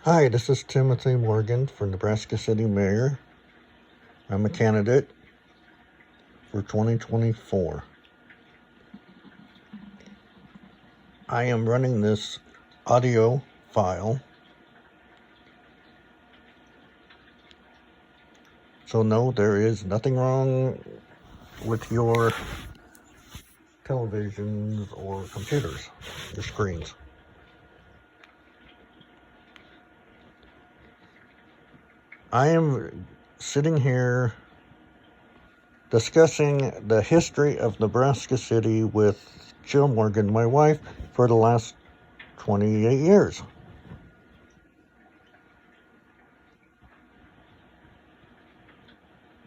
Hi, this is Timothy Morgan for Nebraska City Mayor. I'm a candidate for 2024. I am running this audio file, so no, there is nothing wrong with your televisions or computers, your screens. I am sitting here discussing the history of Nebraska City with Jill Morgan, my wife, for the last 28 years.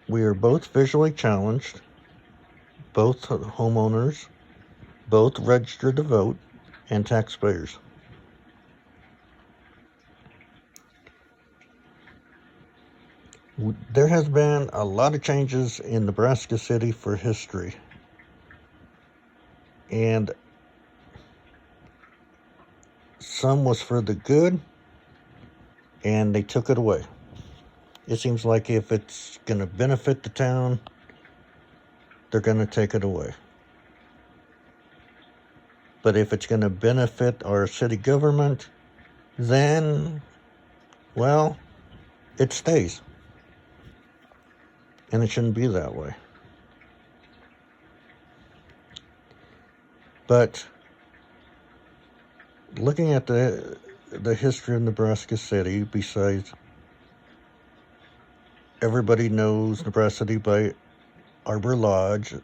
We are both visually challenged, both homeowners, both registered to vote, and taxpayers. There has been a lot of changes in Nebraska City for history, and some was for the good, and they took it away. It seems like if it's going to benefit the town, they're going to take it away. But if it's going to benefit our city government, then, well, it stays. And it shouldn't be that way. But looking at the history of Nebraska City, besides everybody knows Nebraska City by Arbor Lodge,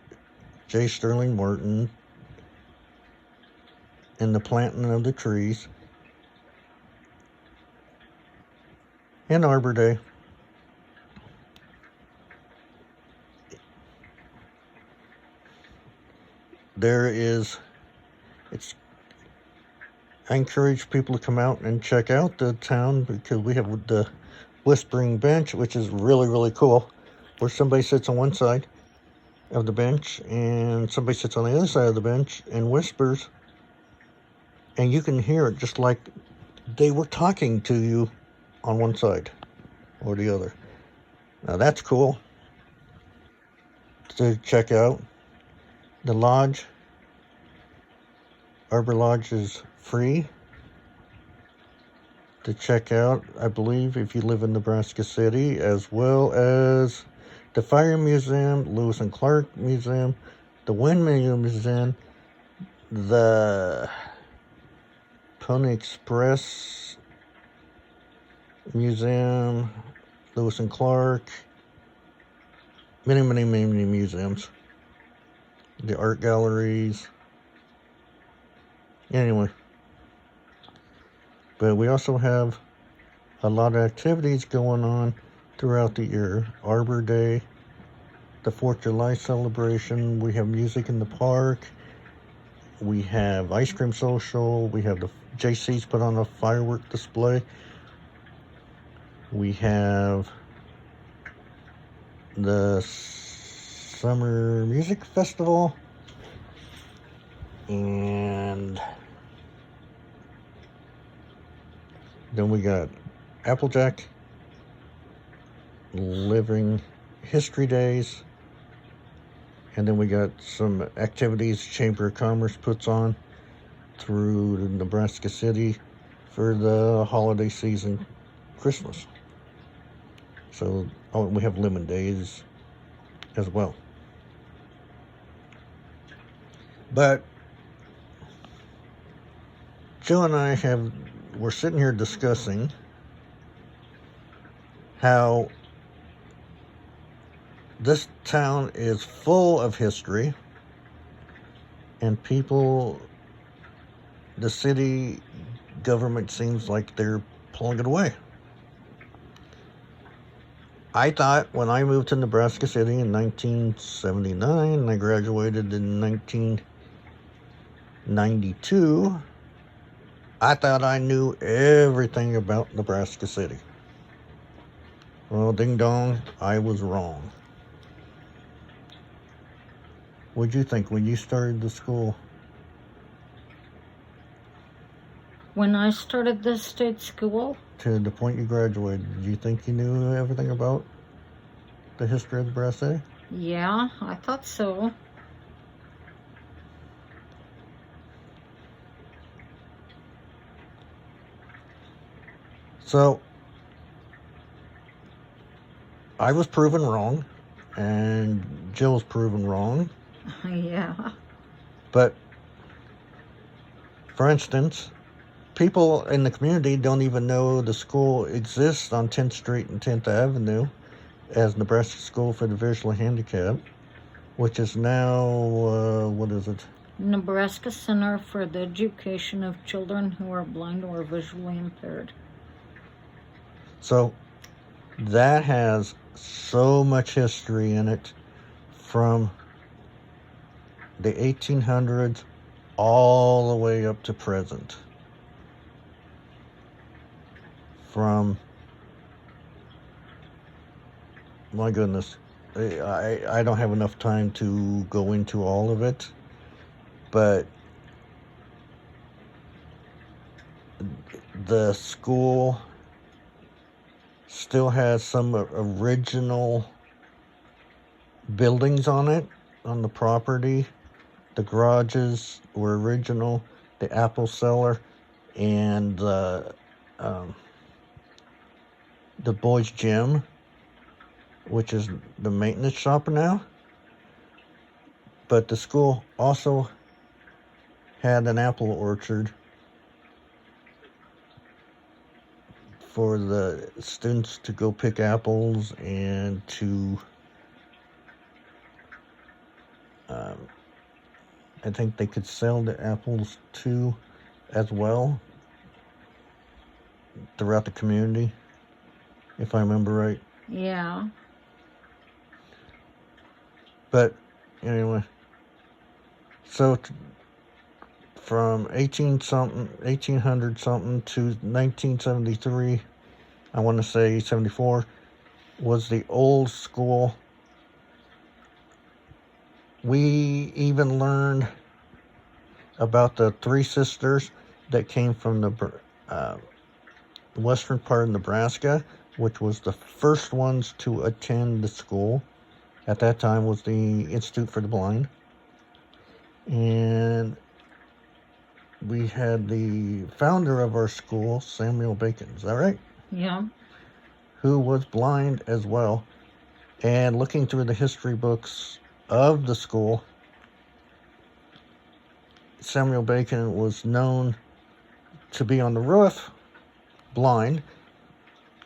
J. Sterling Morton, and the planting of the trees, and Arbor Day. I encourage people to come out and check out the town, because we have the Whispering Bench, which is really, really cool, where somebody sits on one side of the bench and somebody sits on the other side of the bench and whispers, and you can hear it just like they were talking to you on one side or the other. Now that's cool to check out. The lodge, Arbor Lodge, is free to check out, I believe, if you live in Nebraska City, as well as the Fire Museum, Lewis and Clark Museum, the Windmill Museum, the Pony Express Museum, Lewis and Clark, many, many, many, many museums, the art galleries. Anyway, but we also have a lot of activities going on throughout the year. Arbor Day, the 4th of July celebration, we have music in the park, we have ice cream social, we have the JC's put on a firework display, we have the summer music festival, and then we got Applejack, Living History Days, and then we got some activities Chamber of Commerce puts on through Nebraska City for the holiday season, Christmas. So we have Lemon Days as well. But Joe and I we're sitting here discussing how this town is full of history, and the city government seems like they're pulling it away. I thought when I moved to Nebraska City in 1979, and I graduated in 1992, I thought I knew everything about Nebraska City. Well, ding dong, I was wrong. What'd you think when you started the school? When I started the state school, to the point you graduated, do you think you knew everything about the history of the Brass A? Yeah, I thought so. So, I was proven wrong, and Jill was proven wrong. Yeah. But, for instance, people in the community don't even know the school exists on 10th Street and 10th Avenue as Nebraska School for the Visually Handicapped, which is now, what is it? Nebraska Center for the Education of Children who are blind or visually impaired. So, that has so much history in it from the 1800s all the way up to present. From, my goodness, I don't have enough time to go into all of it, but the school still has some original buildings on it, on the property. The garages were original, the apple cellar, and the boys' gym, which is the maintenance shop now. But the school also had an apple orchard for the students to go pick apples and to, I think they could sell the apples too, as well, throughout the community, if I remember right. Yeah. But anyway, so from 1800 something to 1973, I want to say 74, was the old school. We even learned about the three sisters that came from the western part of Nebraska, which was the first ones to attend the school. At that time was the Institute for the Blind. And we had the founder of our school, Samuel Bacon, is that right? Yeah. Who was blind as well. And looking through the history books of the school, Samuel Bacon was known to be on the roof, blind,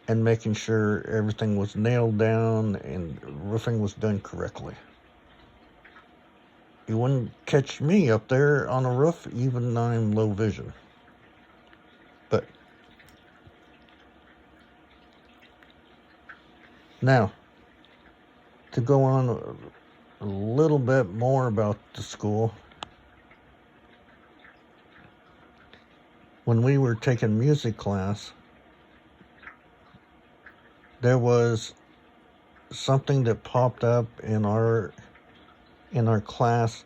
and making sure everything was nailed down and roofing was done correctly. You wouldn't catch me up there on a roof, even though I'm low vision. But now, to go on a little bit more about the school, when we were taking music class, there was something that popped up in our class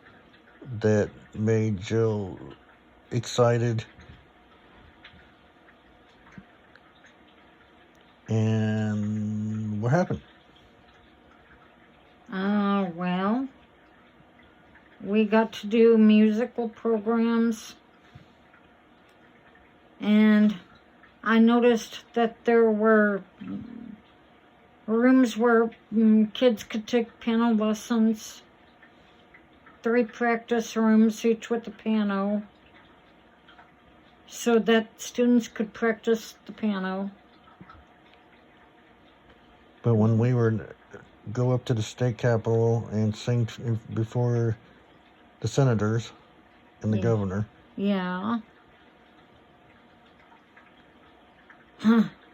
that made Jill excited. And what happened? Well, we got to do musical programs, and I noticed that there were rooms where kids could take piano lessons, 3 practice rooms, each with a piano, so that students could practice the piano. But when we were go up to the state capitol and sing before the senators and the governor, Yeah.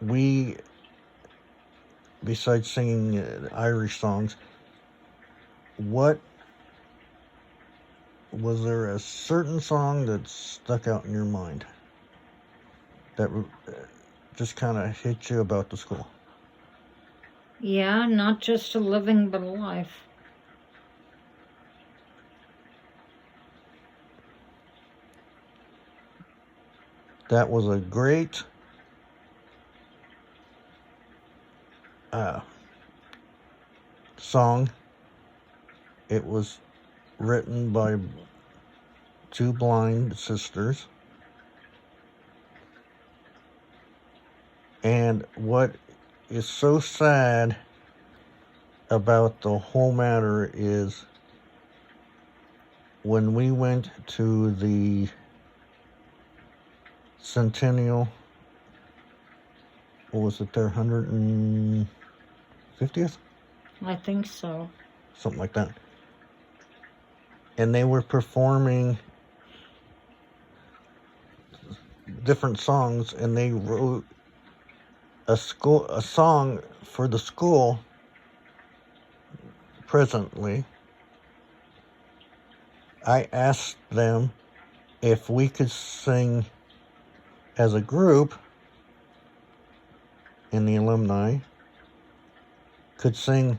we, besides singing Irish songs, what was there a certain song that stuck out in your mind that just kind of hit you about the school? Yeah, not just a living, but a life. That was a great uh, song. It was written by two blind sisters. And what is so sad about the whole matter is when we went to the centennial, what was it, their 150th? I think so. Something like that. And they were performing different songs, and they wrote a song for the school presently. I asked them if we could sing as a group, and the alumni could sing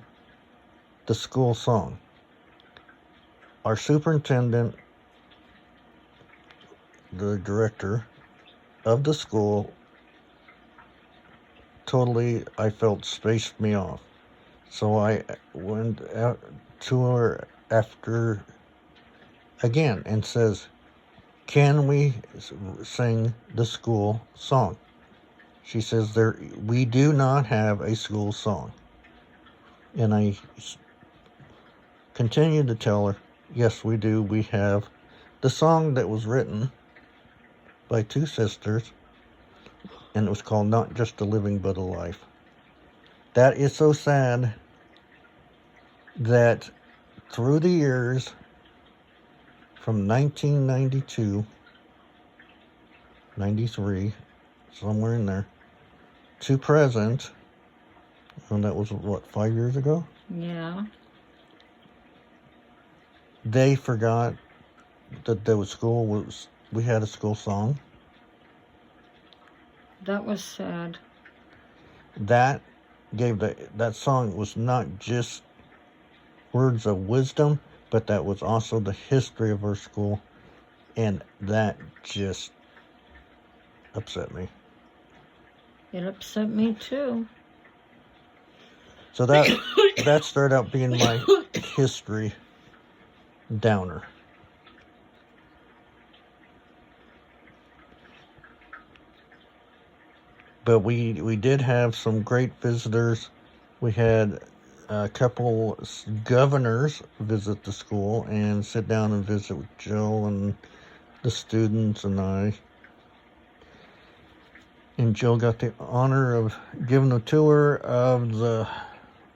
the school song. Our superintendent, the director of the school, totally, I felt, spaced me off. So I went out to her after again and says, can we sing the school song? She says, we do not have a school song. And I continued to tell her, yes, we do. We have the song that was written by two sisters, and it was called Not Just a Living But a Life. That is so sad that through the years, from 1992, 93, somewhere in there, to present, and that was, 5 years ago? Yeah. They forgot that we had a school song. That was sad. That song was not just words of wisdom, but that was also the history of our school, and that just upset me. It upset me too. So that started out being my history downer. But we did have some great visitors. We had a couple governors visit the school and sit down and visit with Joe and the students and I. And Joe got the honor of giving a tour of the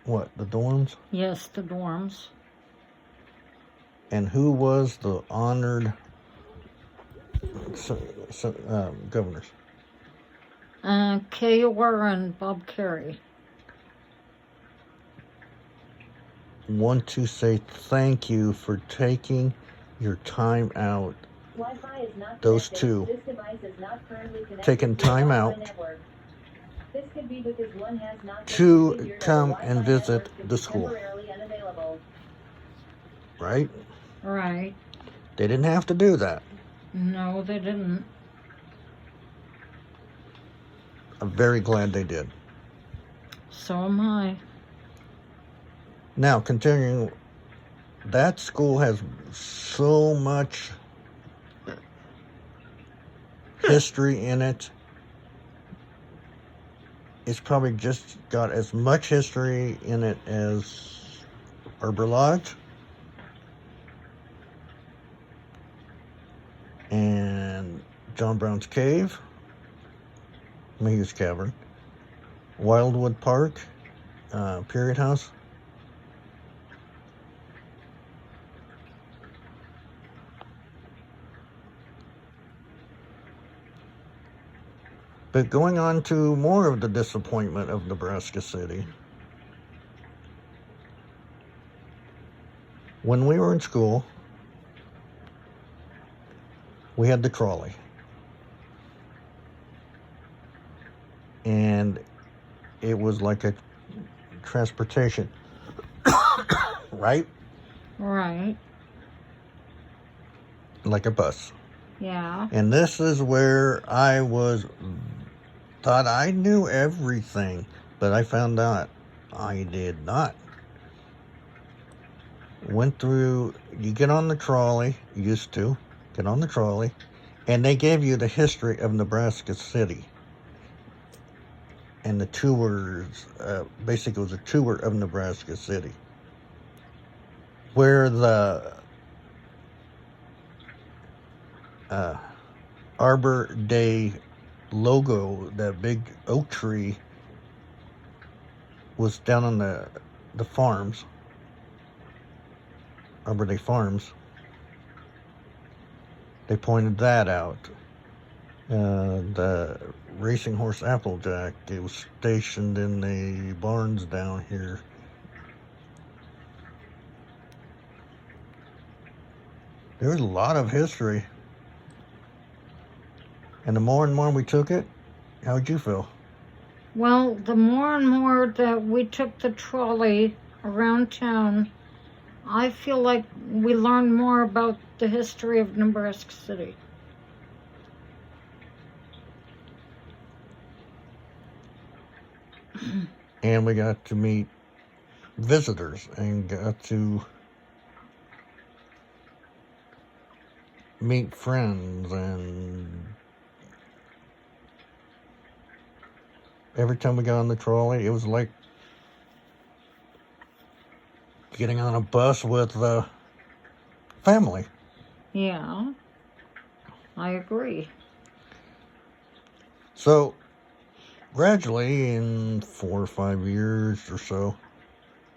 dorms? Yes, the dorms. And who was the honored governors? Kay Orr and Bob Carey. Want to say thank you for taking your time out. Those two taking time out to come and visit the school. Right? Right. They didn't have to do that. No, they didn't. I'm very glad they did. So am I. Now, continuing, that school has so much history in it. It's probably just got as much history in it as Arbor Lodge and John Brown's Cave, Mayhew's Cavern, Wildwood Park, Period House. But going on to more of the disappointment of Nebraska City. When we were in school, we had the trolley. And it was like a transportation, right? Right. Like a bus. Yeah. And this is where I thought I knew everything, but I found out I did not. Went through, you get on the trolley, used to get on the trolley, and they gave you the history of Nebraska City. And the tours, basically it was a tour of Nebraska City. Where the Arbor Day logo, that big oak tree, was down on the farms, Arbor Day Farms. They pointed that out. The racing horse Applejack, it was stationed in the barns down here. There's a lot of history. And the more and more we took it, how'd you feel? Well, the more and more that we took the trolley around town, I feel like we learned more about the history of Nebraska City. And we got to meet visitors and got to meet friends, and every time we got on the trolley, it was like getting on a bus with family. Yeah, I agree. So gradually, in 4 or 5 years or so,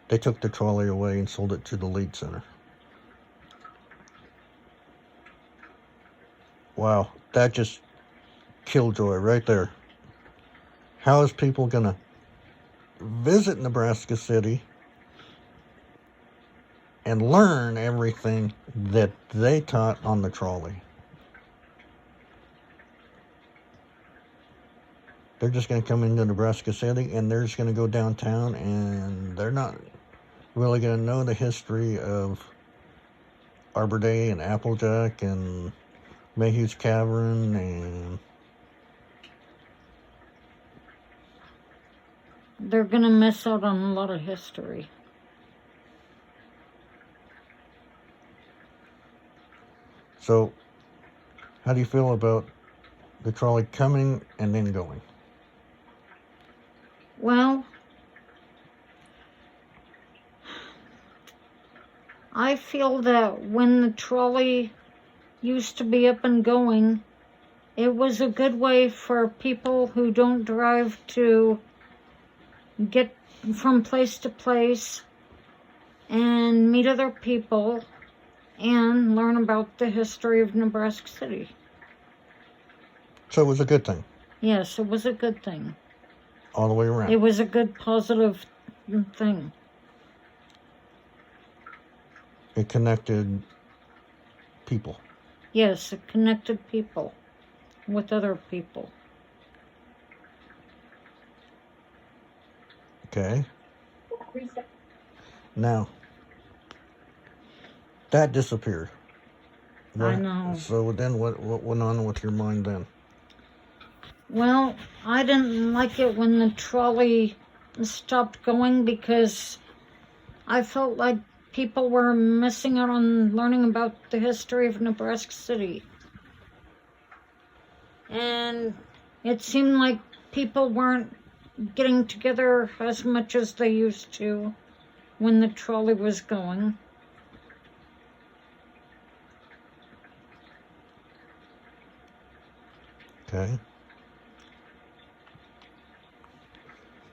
they took the trolley away and sold it to the Lead Center. Wow, that just killjoy right there. How is people gonna visit Nebraska City and learn everything that they taught on the trolley? They're just going to come into Nebraska City and they're just going to go downtown, and they're not really going to know the history of Arbor Day and Applejack and Mayhew's Cavern, and They're gonna miss out on a lot of history. so how do you feel about the trolley coming and then going? Well, I feel that when the trolley used to be up and going, it was a good way for people who don't drive to get from place to place and meet other people and learn about the history of Nebraska City. So it was a good thing Yes, it was a good thing. all the way around. It was a good, positive thing. It connected people. Yes, it connected people with other people. Okay. Now, that disappeared. I know. So then what went on with your mind then? Well, I didn't like it when the trolley stopped going because I felt like people were missing out on learning about the history of Nebraska City. And it seemed like people weren't getting together as much as they used to when the trolley was going. Okay.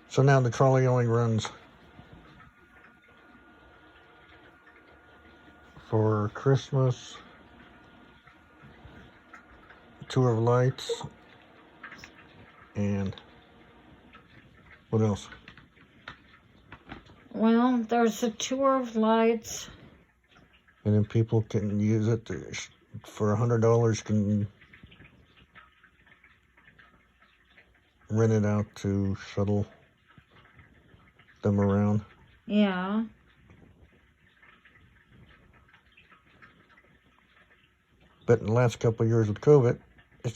So now the trolley only runs for Christmas, Tour of Lights, and what else? Well, there's a Tour of Lights. And then people can use it for $100, can rent it out to shuttle them around. Yeah. But in the last couple of years with COVID,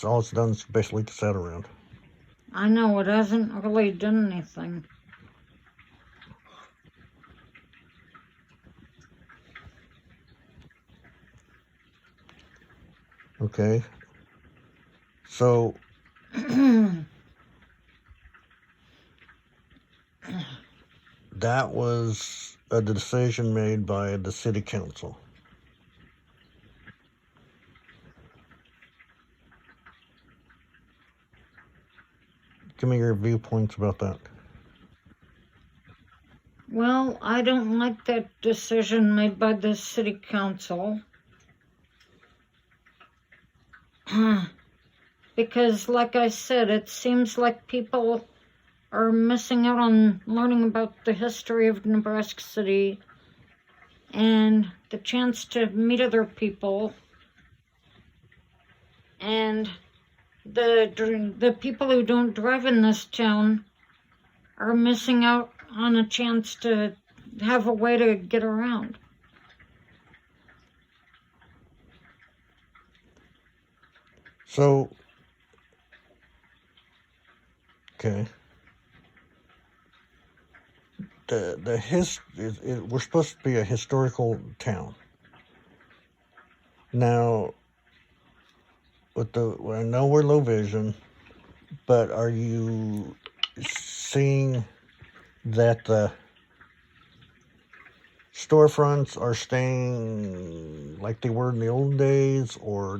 all it's done is basically to sit around. I know, it hasn't really done anything. Okay. So that was a decision made by the city council. Give me your viewpoints about that. Well, I don't like that decision made by the city council. Because, like I said, it seems like people are missing out on learning about the history of Nebraska City and the chance to meet other people. And the people who don't drive in this town are missing out on a chance to have a way to get around. So, okay. We're supposed to be a historical town. Now, I know we're low vision, but are you seeing that the storefronts are staying like they were in the old days, or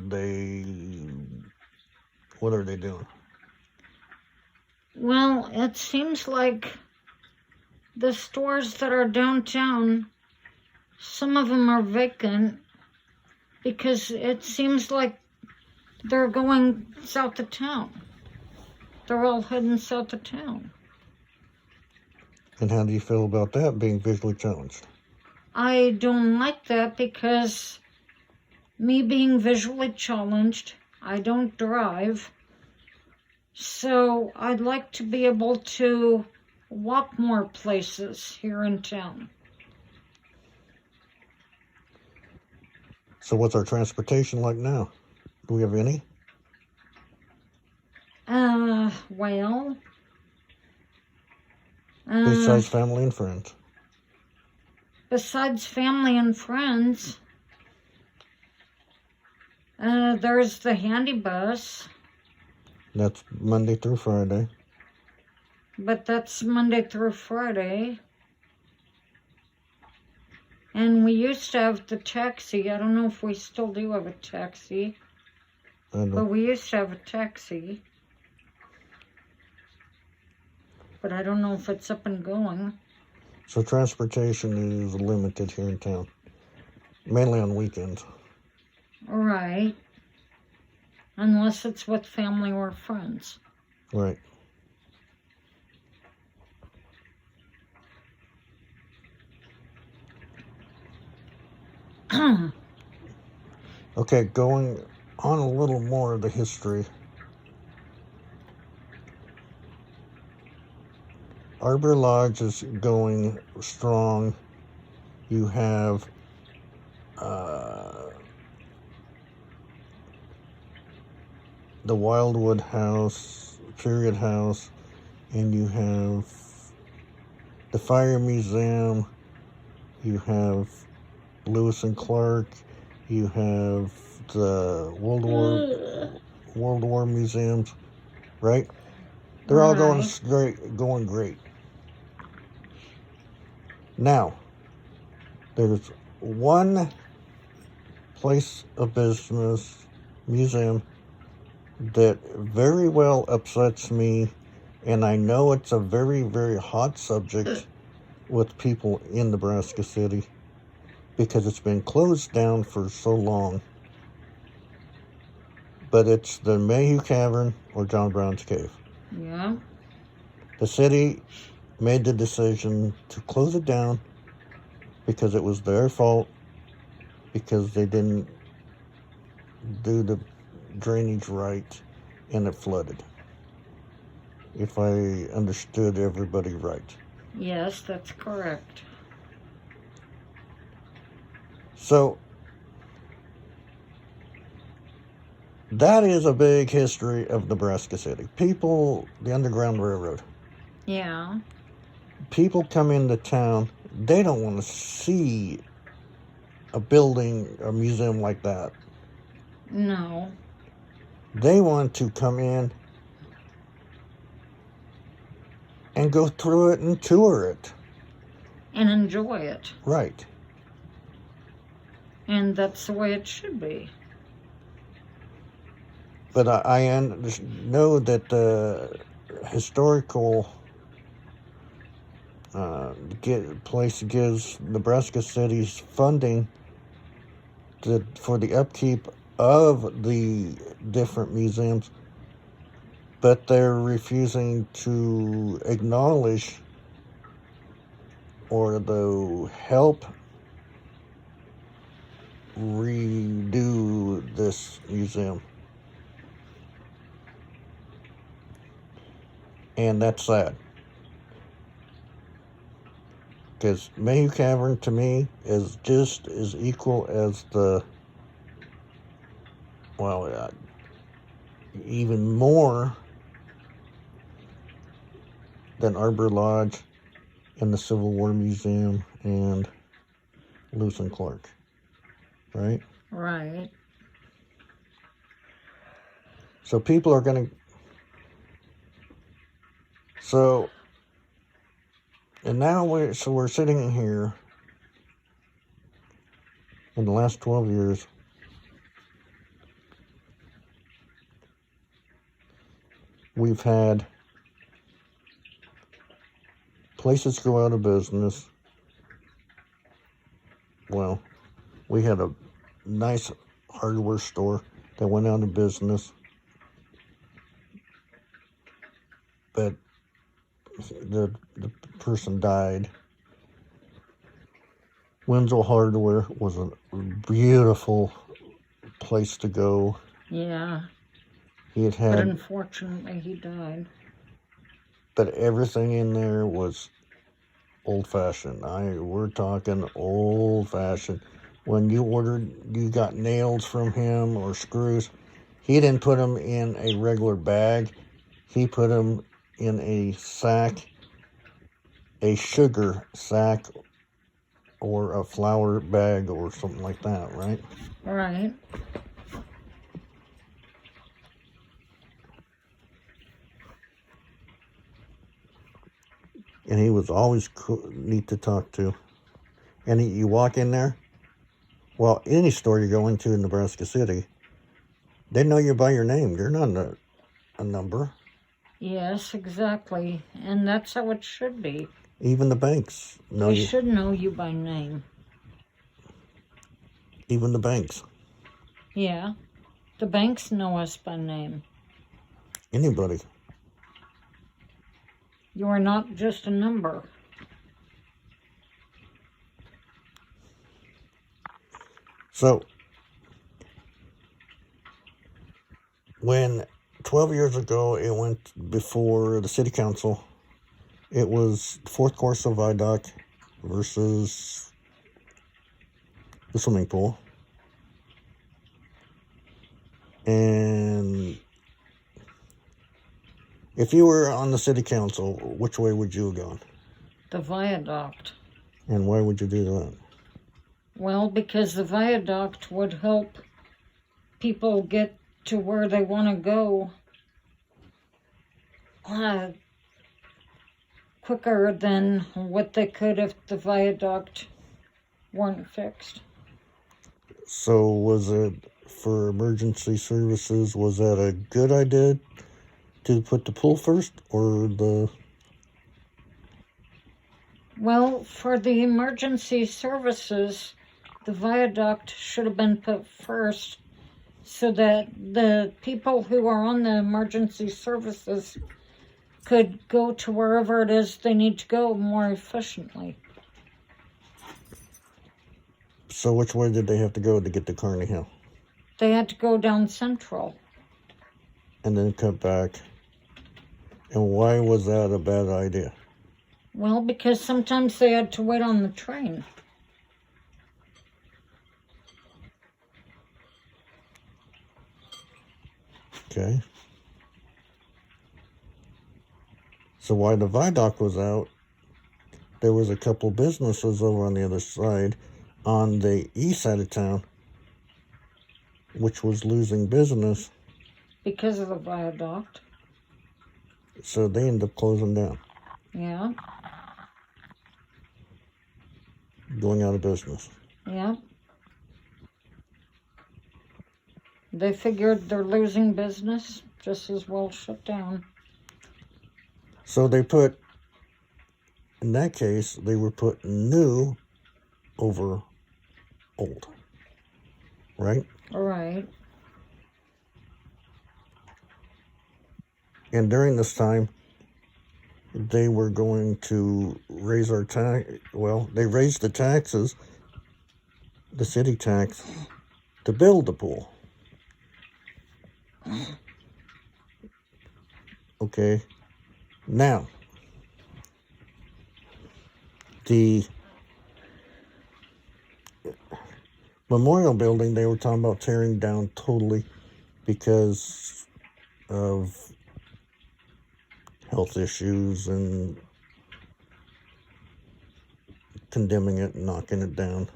what are they doing? Well, it seems like the stores that are downtown, some of them are vacant because it seems like they're going south of town. They're all heading south of town. And how do you feel about that being visually challenged? I don't like that because me being visually challenged, I don't drive. So I'd like to be able to walk more places here in town. So what's our transportation like now? Do we have any? Well, Besides family and friends. Besides family and friends, there's the handy bus. That's Monday through Friday. But that's Monday through Friday. And we used to have the taxi. I don't know if we still do have a taxi. But we used to have a taxi. But I don't know if it's up and going. So transportation is limited here in town. Mainly on weekends. Right. Unless it's with family or friends. Right. Okay, going on a little more of the history. Arbor Lodge is going strong. You have the Wildwood House, Period House, and you have the Fire Museum, you have Lewis and Clark, you have the World War museums, right? They're all going great. Now, there's one place of business, museum, that very well upsets me, and I know it's a very, very hot subject with people in Nebraska City because it's been closed down for so long. But it's the Mayhew Cavern or John Brown's Cave. Yeah. The city made the decision to close it down because it was their fault, because they didn't do the drainage right and it flooded. If I understood everybody right. Yes, that's correct. So that is a big history of Nebraska City. People, the Underground Railroad. Yeah. People come into town, they don't want to see a building, a museum like that. No. They want to come in and go through it and tour it. And enjoy it. Right. And that's the way it should be. But I know that the historical place gives Nebraska cities funding for the upkeep of the different museums, but they're refusing to acknowledge or to help redo this museum. And that's sad. Because Mayhew Cavern, to me, is just as equal as even more than Arbor Lodge and the Civil War Museum and Lewis and Clark. Right? Right. So people are going to... And now we're sitting in here in the last 12 years. We've had places go out of business. Well, we had a nice hardware store that went out of business. But the person died. Wenzel Hardware was a beautiful place to go. Yeah. But unfortunately, he died. But everything in there was old-fashioned. We're talking old-fashioned. When you got nails from him or screws, he didn't put them in a regular bag. He put them in a sack, a sugar sack, or a flour bag or something like that, right? Right. And he was always cool, neat to talk to. And you walk in there, well, any store you go into in Nebraska City, they know you by your name. You're not a number. Yes, exactly. And that's how it should be. Even the banks know you. They should know you by name. Even the banks. Yeah. The banks know us by name. Anybody. You are not just a number. So, when 12 years ago it went before the city council, it was fourth course of viaduct versus the swimming pool. And if you were on the city council, which way would you have gone? The viaduct. And why would you do that? Well, because the viaduct would help people get to where they want to go quicker than what they could if the viaduct weren't fixed. So was it for emergency services, was that a good idea to put the pool first or the... Well, for the emergency services, the viaduct should have been put first so that the people who are on the emergency services could go to wherever it is they need to go more efficiently. So which way did they have to go to get to Kearney Hill? They had to go down Central. And then cut back. And why was that a bad idea? Well, because sometimes they had to wait on the train. Okay. So while the viaduct was out, there was a couple businesses over on the other side, on the east side of town, which was losing business, because of the viaduct. so they ended up closing down, Yeah, going out of business. yeah. They figured they're losing business, just as well shut down. So they put, in that case, they were putting new over old, right? All right. And during this time, they were going to raise our tax. Well, they raised the taxes, the city tax, to build the pool. Okay. Now, the memorial building, they were talking about tearing down totally because of health issues and condemning it and knocking it down.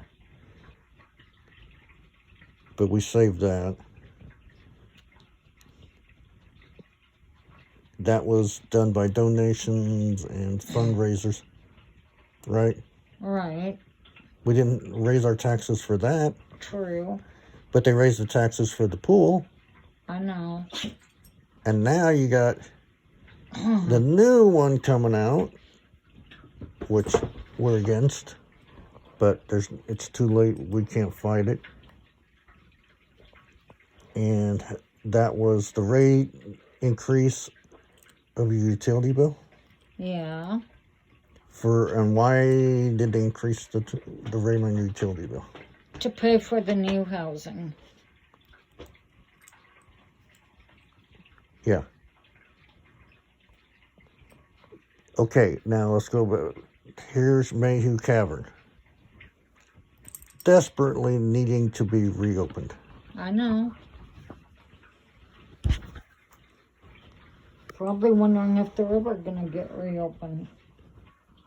But we saved that. That was done by donations and fundraisers, right? Right. We didn't raise our taxes for that, True. but they raised the taxes for the pool. I know. And now you got the new one coming out, which we're against, but it's too late. We can't fight it. And that was the rate increase of your utility bill. Yeah. And why did they increase the rate on your utility bill? To pay for the new housing. Yeah. Okay, now let's go back. Here's Mayhew Cavern. Desperately needing to be reopened. I know. Probably wondering if they're ever going to get reopened.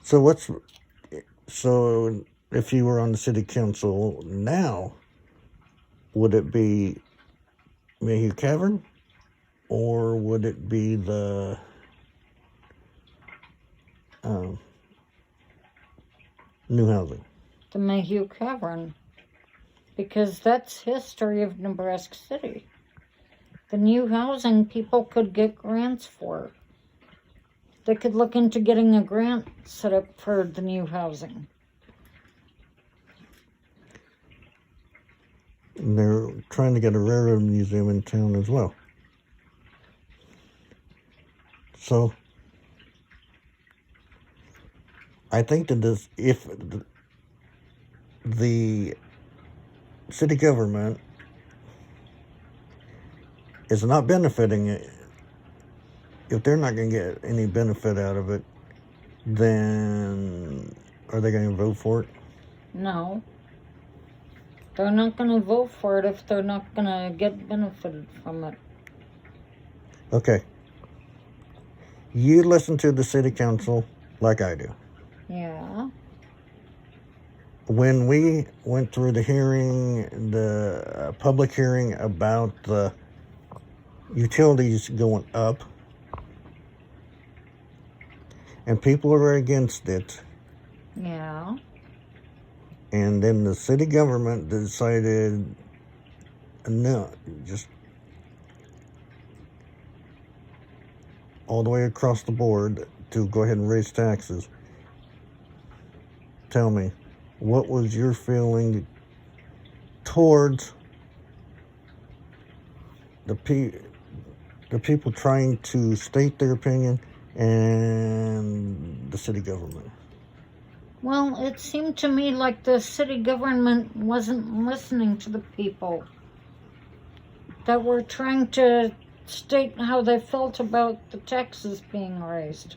So if you were on the city council now, would it be Mayhew Cavern, or would it be the new housing? The Mayhew Cavern. Because that's history of Nebraska City. The new housing people could get grants for. They could look into getting a grant set up for the new housing. And they're trying to get a railroad museum in town as well. So I think that if the city government is not benefiting it, if they're not going to get any benefit out of it, then are they going to vote for it? No. They're not going to vote for it if they're not going to get benefited from it. Okay. You listen to the city council like I do. Yeah. When we went through the hearing, the public hearing about the utilities going up, and people are against it, Yeah. and then the city government decided, no, just all the way across the board to go ahead and raise taxes. Tell me, what was your feeling towards the people trying to state their opinion and the city government? Well, it seemed to me like the city government wasn't listening to the people that were trying to state how they felt about the taxes being raised.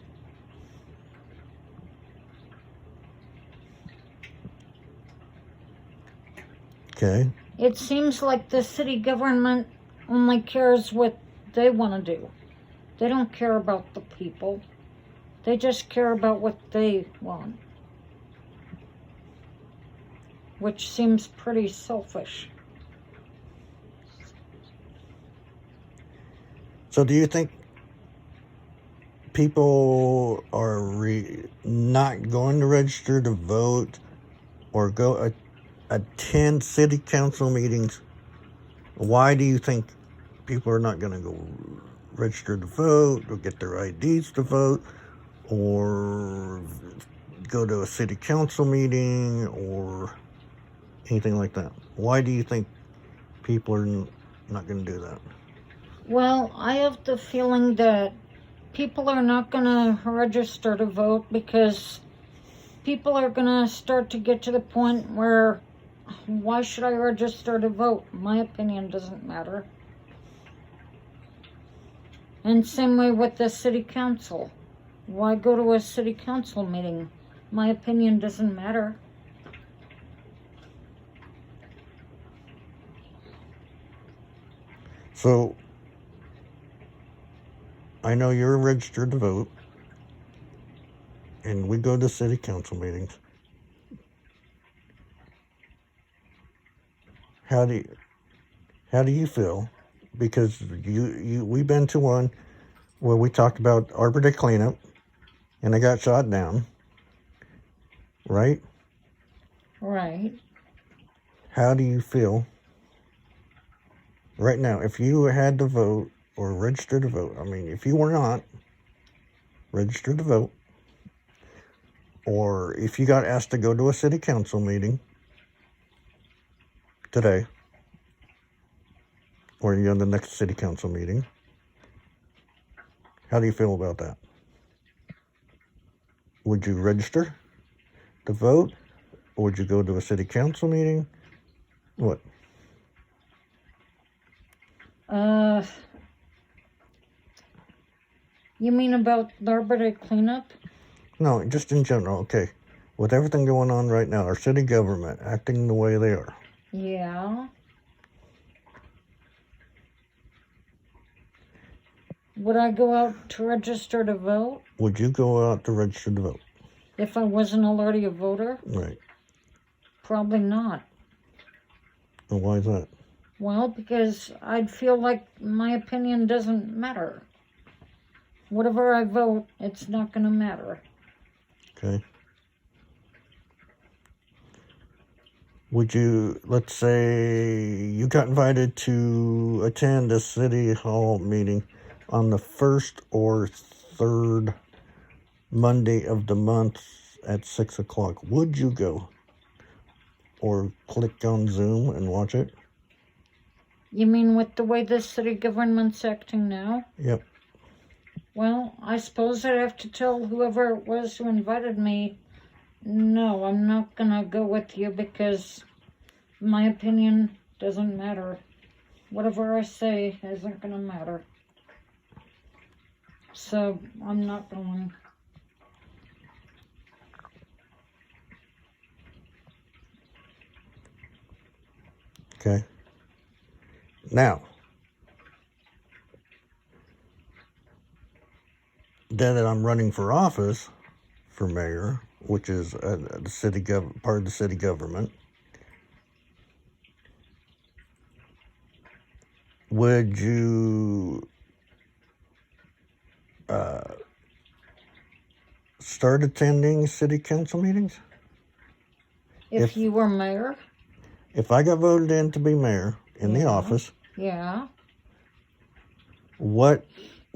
Okay. It seems like the city government only cares what they want to do. They don't care about the people. They just care about what they want. Which seems pretty selfish. So do you think people are not going to register to vote or go attend city council meetings? Why do you think people are not going to go register to vote or get their IDs to vote or go to a city council meeting or anything like that? Why do you think people are not going to do that? Well, I have the feeling that people are not going to register to vote because people are going to start to get to the point where, why should I register to vote? My opinion doesn't matter. And same way with the city council. Why go to a city council meeting? My opinion doesn't matter. So, I know you're registered to vote, and we go to city council meetings. How do you feel? Because we've been to one where we talked about Arbor Day cleanup, and they got shot down, right? Right. How do you feel right now if you had to vote or register to vote? I mean, if you were not registered to vote, or if you got asked to go to a city council meeting today, or you're in the next city council meeting, how do you feel about that? Would you register to vote, or would you go to a city council meeting? What? You mean about the Arbor Day cleanup? No, just in general. Okay, with everything going on right now, our city government acting the way they are. Yeah. Would I go out to register to vote Would you go out to register to vote? if I wasn't already a voter? Right. Probably not. And why is that? Well, because I'd feel like my opinion doesn't matter. Whatever I vote, it's not going to matter. Okay. Would you, let's say you got invited to attend a city hall meeting on the first or third Monday of the month at 6 o'clock. Would you go? Or click on Zoom and watch it? You mean with the way the city government's acting now? Yep. Well, I suppose I'd have to tell whoever it was who invited me, no, I'm not gonna go with you because my opinion doesn't matter. Whatever I say isn't gonna matter. So I'm not going. Okay. Now, then that I'm running for office for mayor, which is the city part of the city government, would you start attending city council meetings? If you were mayor? If I got voted in to be mayor in the office, Yeah. what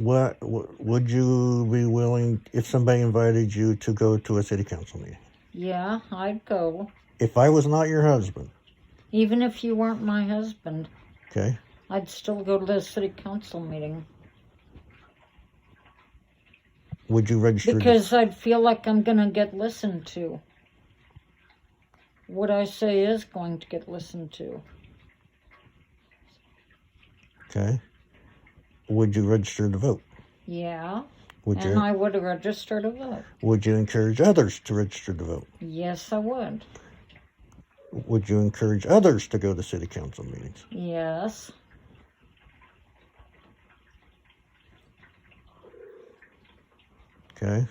would you be willing, if somebody invited you to go to a city council meeting? Yeah, I'd go. If I was not your husband. Even if you weren't my husband. Okay. I'd still go to the city council meeting. Would you register? Because I'd feel like I'm going to get listened to. What I say is going to get listened to. Okay. Would you register to vote? Yeah. Would you? And I would register to vote. Would you encourage others to register to vote? Yes, I would. Would you encourage others to go to city council meetings? Yes. Okay.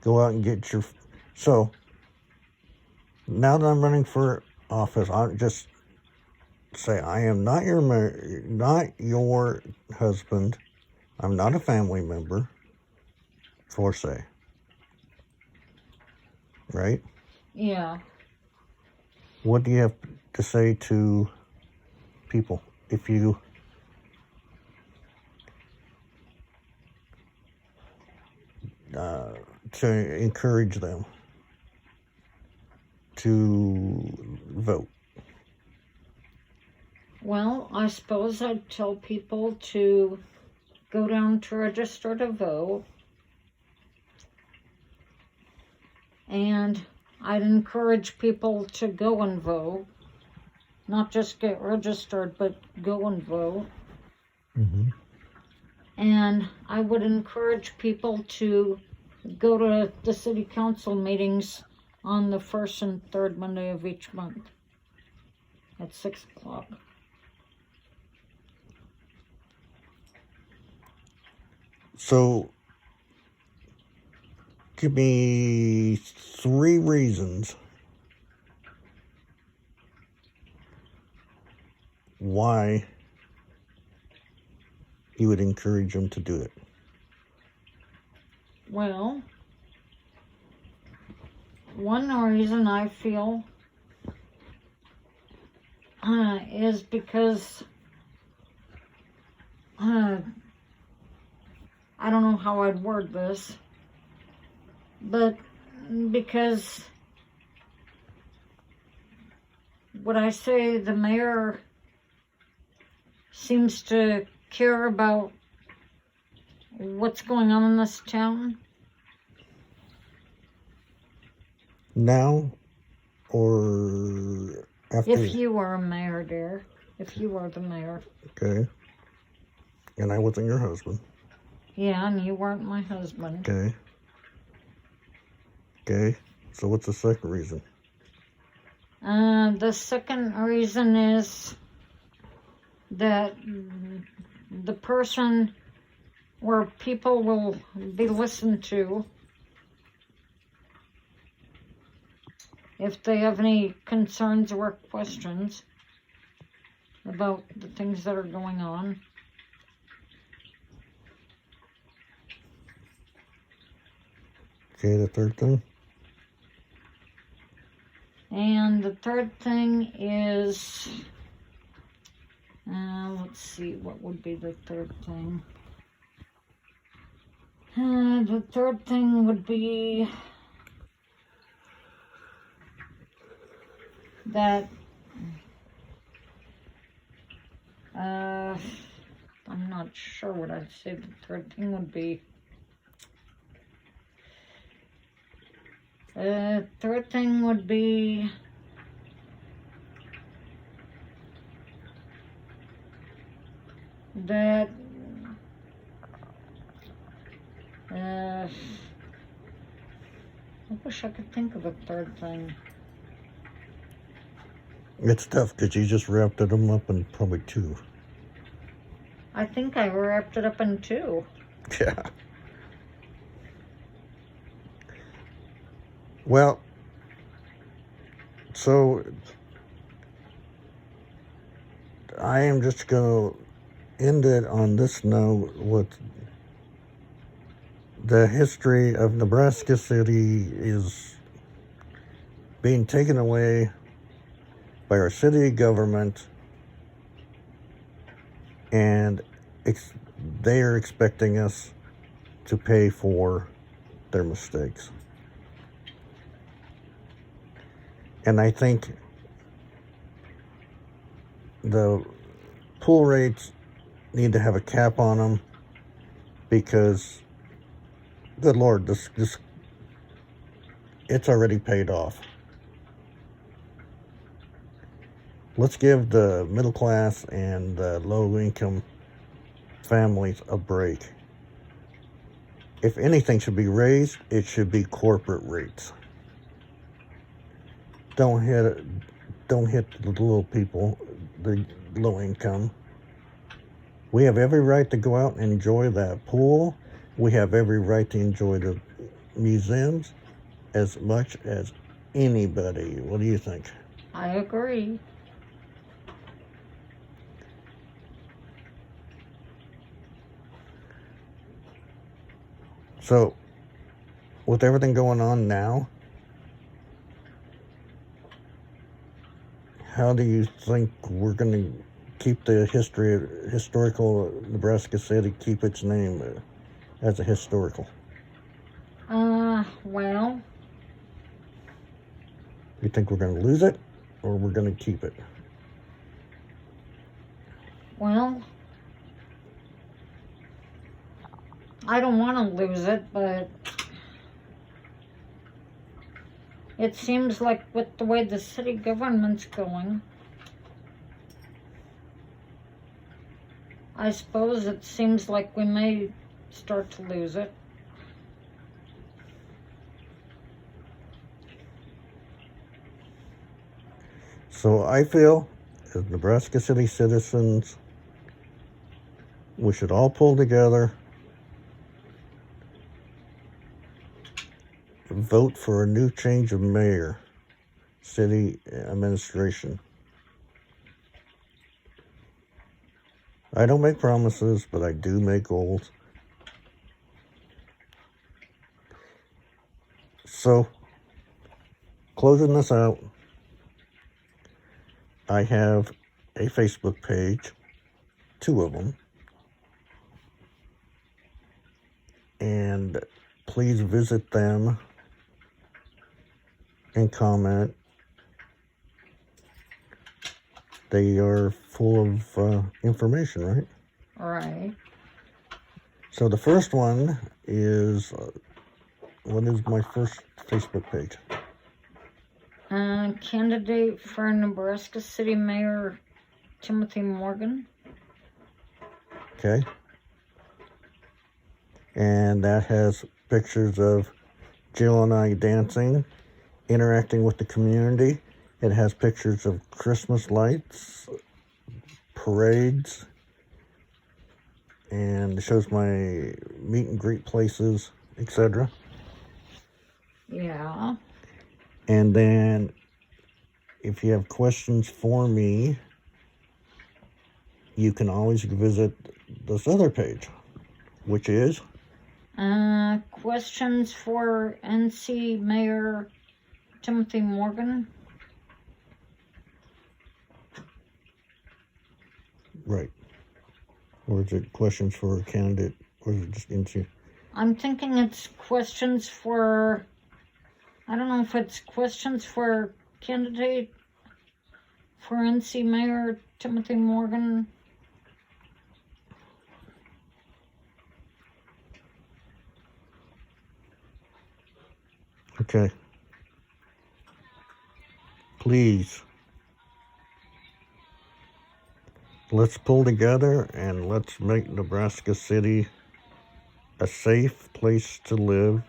Go out and get your... So, now that I'm running for office, I'm just say, I am not not your husband. I'm not a family member. For say. Right? Yeah. What do you have to say to people if you to encourage them to vote? Well, I suppose I'd tell people to go down to register to vote. And I'd encourage people to go and vote. Not just get registered, but go and vote. Mm-hmm. And I would encourage people to go to the city council meetings on the first and third Monday of each month at 6 o'clock. So, give me 3 reasons why you would encourage them to do it. Well, one reason I feel is because I don't know how I'd word this, but because would I say the mayor seems to care about what's going on in this town? Now or after? If you were a mayor, dear. If you were the mayor. Okay. And I wasn't your husband. Yeah, and you weren't my husband. Okay. Okay. So what's the second reason? The second reason is that the person where people will be listened to if they have any concerns or questions about the things that are going on. Okay, the third thing? And the third thing is, let's see, what would be the third thing? The third thing would be that I'm not sure what I'd say the third thing would be. Third thing would be that I wish I could think of a third thing. It's tough because you just wrapped them up in probably 2. I think I wrapped it up in 2. Yeah. Well, so I am just going to end it on this note with the history of Nebraska City is being taken away by our city government, and they are expecting us to pay for their mistakes. And I think the pool rates need to have a cap on them because, good Lord, this it's already paid off. Let's give the middle class and the low income families a break. If anything should be raised, it should be corporate rates. Don't hit the little people, the low income. We have every right to go out and enjoy that pool. We have every right to enjoy the museums as much as anybody. What do you think? I agree. So, with everything going on now, how do you think we're going to keep the historical Nebraska City, keep its name as a historical? Well, You think we're going to lose it, or we're going to keep it? well, I don't want to lose it, but it seems like with the way the city government's going, I suppose it seems like we may start to lose it. So I feel, as Nebraska City citizens, we should all pull together, vote for a new change of mayor, city administration. I don't make promises, but I do make goals. So, closing this out, I have a Facebook page, 2 of them, and please visit them and comment. They are full of information, right? Right. So the first one is, what is my first Facebook page? Candidate for Nebraska City Mayor Timothy Morgan. Okay. And that has pictures of Jill and I dancing, interacting with the community. It has pictures of Christmas lights, parades, and it shows my meet and greet places, etc. Yeah. And then if you have questions for me, you can always visit this other page, which is questions for NC Mayor Timothy Morgan. Right. Or is it questions for a candidate, or is it just into? I'm thinking it's questions for, I don't know if it's questions for candidate for NC Mayor Timothy Morgan. Okay. Please, let's pull together and let's make Nebraska City a safe place to live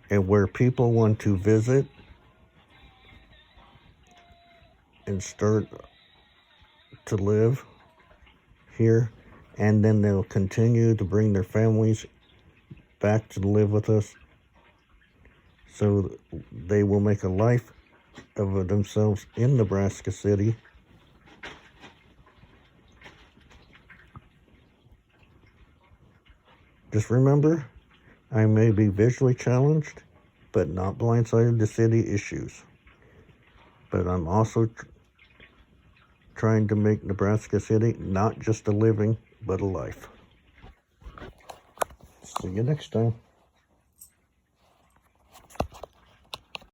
and where people want to visit and start to live here, and then they'll continue to bring their families back to live with us, so they will make a life of themselves in Nebraska City. Just remember, I may be visually challenged, but not blindsided to city issues. But I'm also trying to make Nebraska City not just a living, but a life. See you next time.